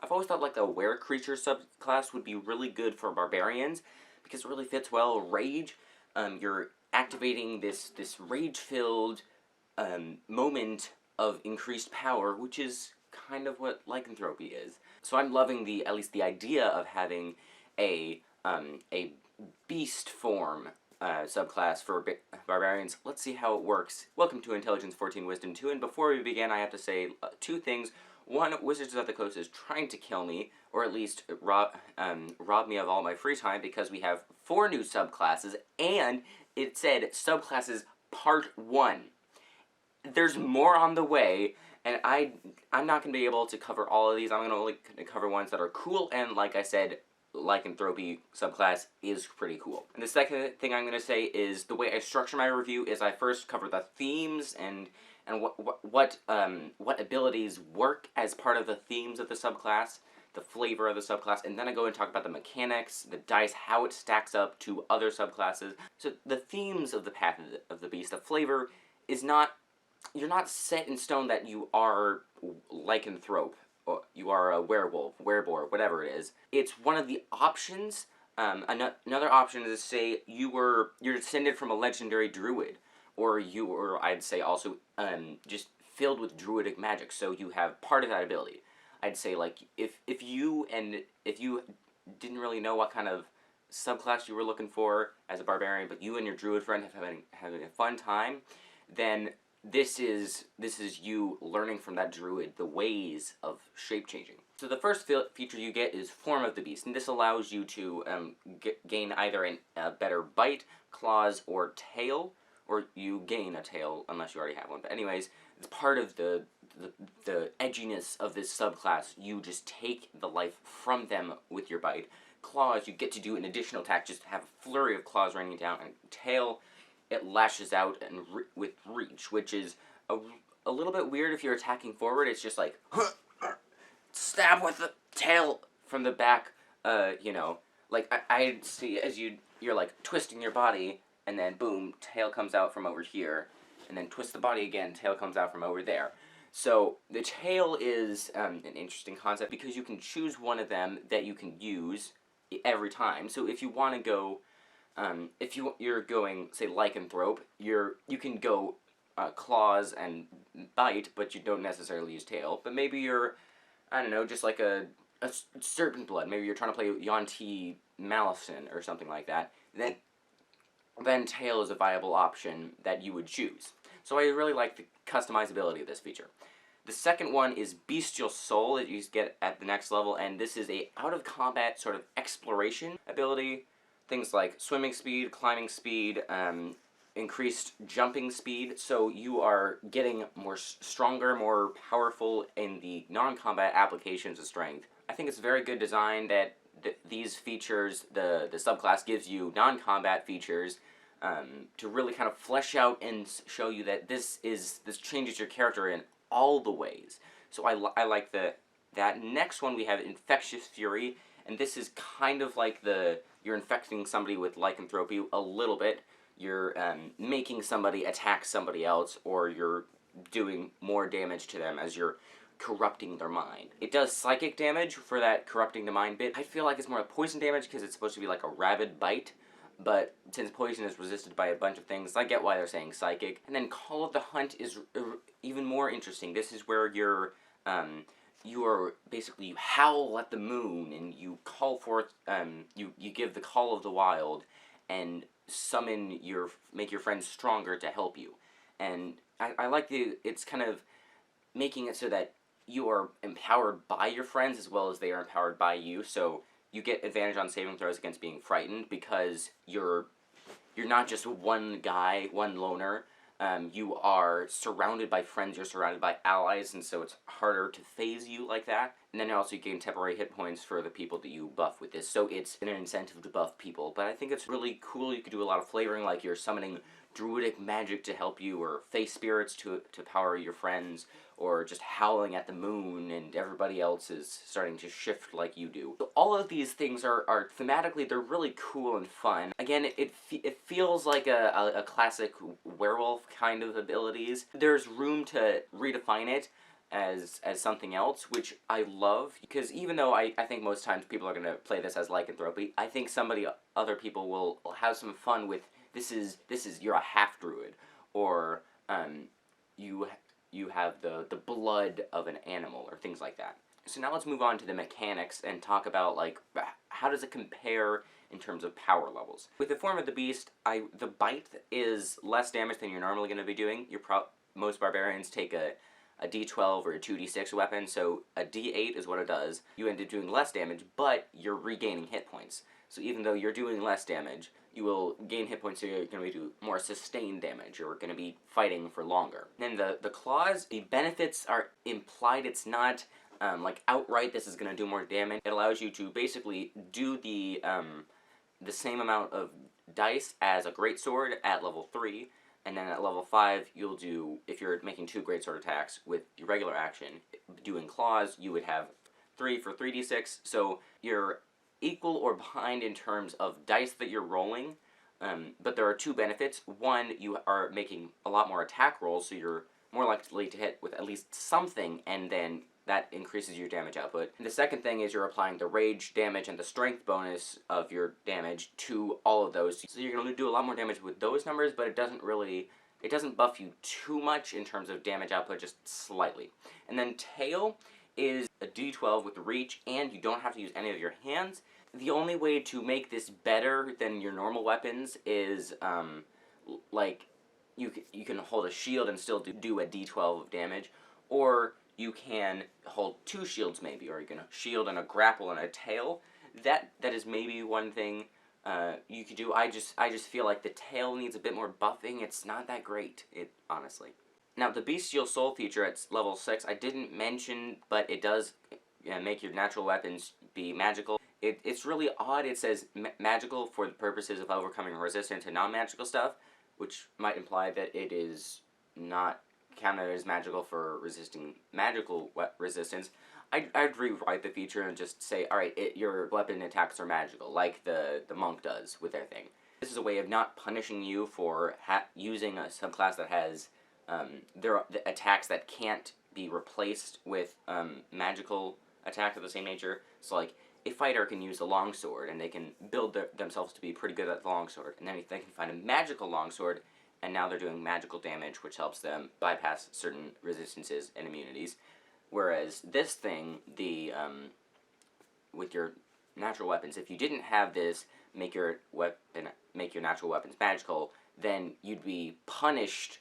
I've always thought like the were creature subclass would be really good for barbarians because it really fits well. Rage, you're activating this rage-filled moment of increased power, which is kind of what lycanthropy is. So I'm loving at least the idea of having a beast form subclass for barbarians. Let's see how it works. Welcome to Intelligence 14 Wisdom 2, and before we begin I have to say two things. One, Wizards of the Coast is trying to kill me, or at least rob me of all my free time, because we have 4 new subclasses, and it said subclasses part 1. There's more on the way, and I'm not going to be able to cover all of these. I'm going to only cover ones that are cool, and like I said, lycanthropy subclass is pretty cool. And the second thing I'm going to say is the way I structure my review is I first cover the themes and what abilities work as part of the themes of the subclass, the flavor of the subclass, and then I go and talk about the mechanics, the dice, how it stacks up to other subclasses. So the themes of the path of the beast, the flavor is not, you're not set in stone that you are lycanthrope, or you are a werewolf, wereboar, whatever it is. It's one of the options. Another option is to say you're descended from a legendary druid, or you were, I'd say, also just filled with druidic magic, so you have part of that ability. I'd say, like, if you didn't really know what kind of subclass you were looking for as a barbarian, but you and your druid friend have having a fun time, then this is you learning from that druid the ways of shape-changing. So the first feature you get is Form of the Beast, and this allows you to gain either a better bite, claws, or tail, or you gain a tail unless you already have one. But anyways, it's part of the edginess of this subclass. You just take the life from them with your bite. Claws, you get to do an additional attack, just have a flurry of claws raining down. And tail, it lashes out and with reach, which is a little bit weird if you're attacking forward. It's just like, stab with the tail from the back, you know. Like, I see as you're like twisting your body, and then boom, tail comes out from over here, and then twist the body again, tail comes out from over there. So the tail is an interesting concept because you can choose one of them that you can use every time. So if you want to go, if you're going, say, lycanthrope, you can go claws and bite, but you don't necessarily use tail. But maybe you're, I don't know, just like a serpent blood. Maybe you're trying to play Yonti Malison or something like that. Then tail is a viable option that you would choose. So I really like the customizability of this feature. The second one is Bestial Soul that you get at the next level, and this is a out-of-combat sort of exploration ability. Things like swimming speed, climbing speed, increased jumping speed, so you are getting more stronger, more powerful in the non-combat applications of strength. I think it's a very good design that these features, the subclass gives you non-combat features to really kind of flesh out and show you that this changes your character in all the ways. So I like that. Next one we have Infectious Fury, and this is kind of like you're infecting somebody with lycanthropy a little bit. You're making somebody attack somebody else, or you're doing more damage to them as you're corrupting their mind. It does psychic damage for that corrupting the mind bit. I feel like it's more like poison damage because it's supposed to be like a rabid bite, but since poison is resisted by a bunch of things, I get why they're saying psychic. And then Call of the Hunt is even more interesting. This is where you howl at the moon and you call forth, you give the call of the wild and make your friends stronger to help you. And I like it's kind of making it so that you are empowered by your friends as well as they are empowered by you, so you get advantage on saving throws against being frightened because you're not just one guy, one loner. You are surrounded by friends, you're surrounded by allies, and so it's harder to phase you like that. And then also you gain temporary hit points for the people that you buff with this, so it's an incentive to buff people. But I think it's really cool. You could do a lot of flavoring, like you're summoning druidic magic to help you, or face spirits to power your friends, or just howling at the moon and everybody else is starting to shift like you do. So all of these things are thematically, they're really cool and fun. Again, it feels like a classic werewolf kind of abilities. There's room to redefine it. as something else, which I love, because even though I think most times people are going to play this as lycanthropy, I think other people will have some fun with, this is you're a half druid, or you have the blood of an animal, or things like that. So now let's move on to the mechanics and talk about, like, how does it compare in terms of power levels. With the form of the beast, the bite is less damage than you're normally going to be doing. Most barbarians take a d12 or a 2d6 weapon, so a d8 is what it does. You end up doing less damage, but you're regaining hit points. So even though you're doing less damage, you will gain hit points, so you're going to do more sustained damage. You're going to be fighting for longer. Then the claws, the benefits are implied. It's not like outright this is going to do more damage. It allows you to basically do the same amount of dice as a greatsword at level 3, and then at level 5 you'll do, if you're making 2 greatsword attacks with your regular action, doing claws, you would have 3 for 3d6, so you're equal or behind in terms of dice that you're rolling, but there are 2 benefits. One, you are making a lot more attack rolls, so you're more likely to hit with at least something, and then that increases your damage output. And the second thing is you're applying the rage damage and the strength bonus of your damage to all of those. So you're going to do a lot more damage with those numbers, but it doesn't buff you too much in terms of damage output, just slightly. And then tail is a d12 with reach, and you don't have to use any of your hands. The only way to make this better than your normal weapons is, like, you can hold a shield and still do a d12 of damage, or you can hold 2 shields maybe, or you can shield and a grapple and a tail. That is maybe one thing you could do. I just feel like the tail needs a bit more buffing. It's not that great, honestly. Now, the Bestial Soul feature at level 6, I didn't mention, but it does make your natural weapons be magical. It's really odd. It says magical for the purposes of overcoming resistance to non-magical stuff, which might imply that it is not counted as magical for resisting magical resistance. I'd rewrite the feature and just say, alright, your weapon attacks are magical, like the monk does with their thing. This is a way of not punishing you for using a subclass that has the attacks that can't be replaced with magical attacks of the same nature. So, like, a fighter can use a longsword, and they can build themselves to be pretty good at the longsword, and then they can find a magical longsword, and now they're doing magical damage, which helps them bypass certain resistances and immunities. Whereas this thing, with your natural weapons, if you didn't have this make your natural weapons magical, then you'd be punished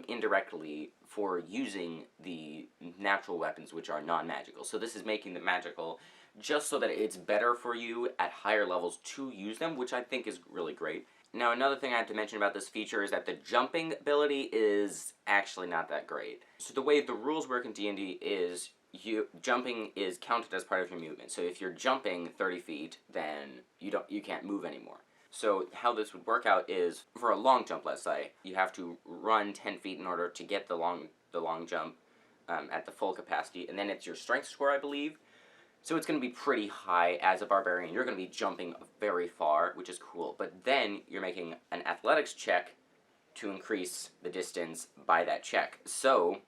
indirectly for using the natural weapons, which are non-magical. So this is making them magical just so that it's better for you at higher levels to use them, which I think is really great. Now, another thing I have to mention about this feature is that the jumping ability is actually not that great. So the way the rules work in D&D is jumping is counted as part of your movement. So if you're jumping 30 feet, then you can't move anymore. So how this would work out is, for a long jump, let's say, you have to run 10 feet in order to get the long jump at the full capacity, and then it's your strength score, I believe. So it's going to be pretty high as a barbarian. You're going to be jumping very far, which is cool. But then you're making an athletics check to increase the distance by that check. So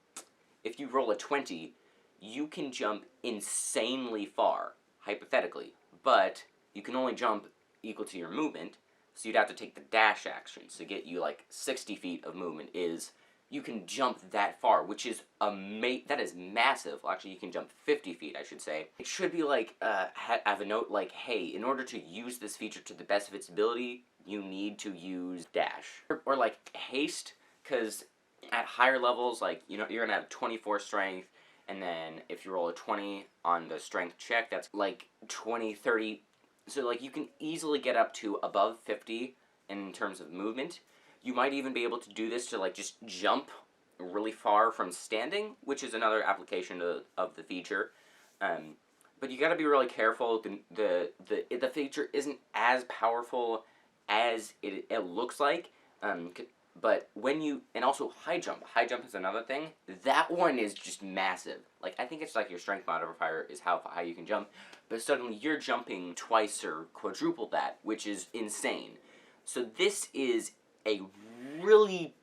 if you roll a 20, you can jump insanely far, hypothetically. But you can only jump equal to your movement, so you'd have to take the dash action. So to get you like 60 feet of movement is, you can jump that far, which is that is massive. Well, actually, you can jump 50 feet, I should say. It should be like, have a note like, hey, in order to use this feature to the best of its ability, you need to use dash. Or like haste, because at higher levels, like, you're going to have 24 strength, and then if you roll a 20 on the strength check, that's like 20, 30. So like you can easily get up to above 50 in terms of movement. You might even be able to do this to, like, just jump really far from standing, which is another application of the feature. But you gotta be really careful. The feature isn't as powerful as it looks like. But and also high jump. High jump is another thing. That one is just massive. Like, I think it's like your strength modifier is how high you can jump. But suddenly you're jumping twice or quadruple that, which is insane. So this is a really,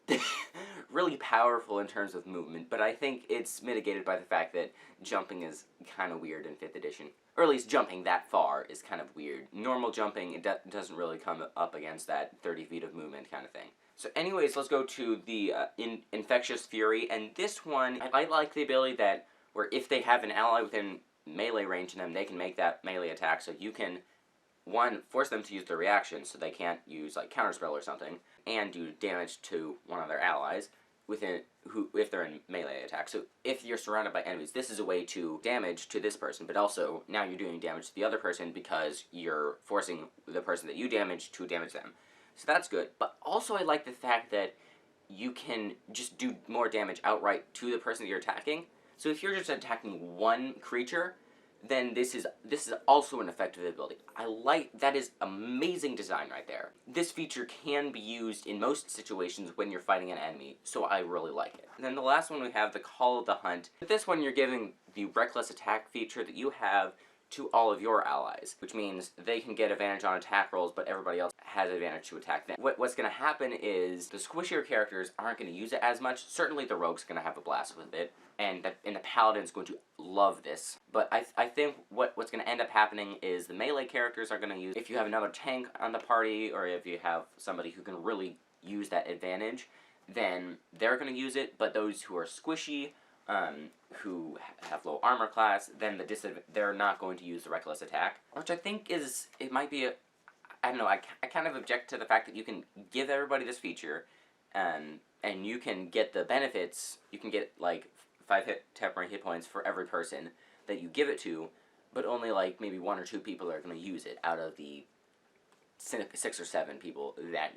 really powerful in terms of movement, but I think it's mitigated by the fact that jumping is kind of weird in 5th edition. Or at least jumping that far is kind of weird. Normal jumping, it doesn't really come up against that 30 feet of movement kind of thing. So anyways, let's go to the Infectious Fury, and this one, I like the ability that, where if they have an ally within melee range to them, they can make that melee attack, so you can, one, force them to use their reaction, so they can't use, like, Counterspell or something, and do damage to one of their allies, if they're in melee attack. So if you're surrounded by enemies, this is a way to damage to this person, but also now you're doing damage to the other person because you're forcing the person that you damage to damage them. So that's good, but also I like the fact that you can just do more damage outright to the person that you're attacking. So if you're just attacking one creature, then this is also an effective ability. That is amazing design right there. This feature can be used in most situations when you're fighting an enemy, so I really like it. And then the last one we have the Call of the Hunt. With this one, you're giving the reckless attack feature that you have to all of your allies, which means they can get advantage on attack rolls, but everybody else has advantage to attack them. What's going to happen is the squishier characters aren't going to use it as much. Certainly the rogue's going to have a blast with it, and the paladin's going to love this. But I think what's going to end up happening is the melee characters are going to use, if you have another tank on the party, or if you have somebody who can really use that advantage, then they're going to use it, but those who are squishy, who have low armor class, then they're not going to use the reckless attack, which I think it might be I don't know, I kind of object to the fact that you can give everybody this feature, and you can get the benefits. You can get like 5 temporary hit points for every person that you give it to, but only like maybe 1 or 2 people are going to use it out of the 6 or 7 people that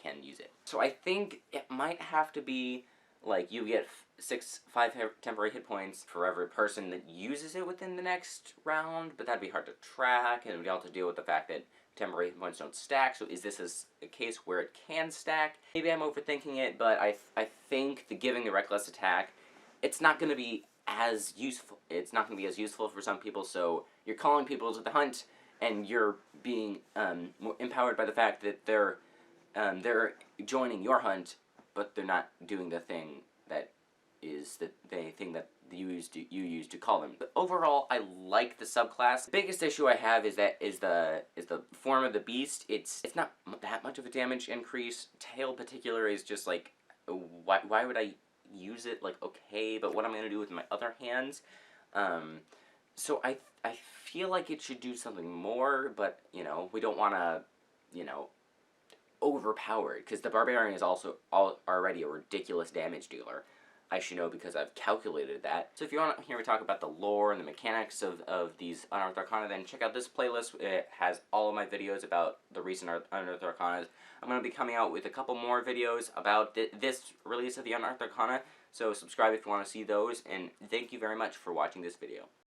can use it. So I think it might have to be like you get 5 temporary hit points for every person that uses it within the next round, but that'd be hard to track, and we'd also deal with the fact that temporary hit points don't stack. So is this a case where it can stack? Maybe I'm overthinking it, but I think giving the reckless attack, it's not going to be as useful. It's not going to be as useful for some people. So you're calling people to the hunt, and you're being more empowered by the fact that they're joining your hunt, but they're not doing the thing that is the thing that you use to call them. But overall, I like the subclass. The biggest issue I have is the form of the beast. It's not that much of a damage increase. Tail particular is just like, why would I use it? Like, okay, but what am I gonna do with my other hands? So I feel like it should do something more, but you know, we don't want to, you know, overpowered, because the barbarian is also already a ridiculous damage dealer. I should know because I've calculated that. So if you want to hear me talk about the lore and the mechanics of these Unearthed Arcana, then check out this playlist. It has all of my videos about the recent Unearthed Arcanas. I'm going to be coming out with a couple more videos about this release of the Unearthed Arcana, so subscribe if you want to see those, and thank you very much for watching this video.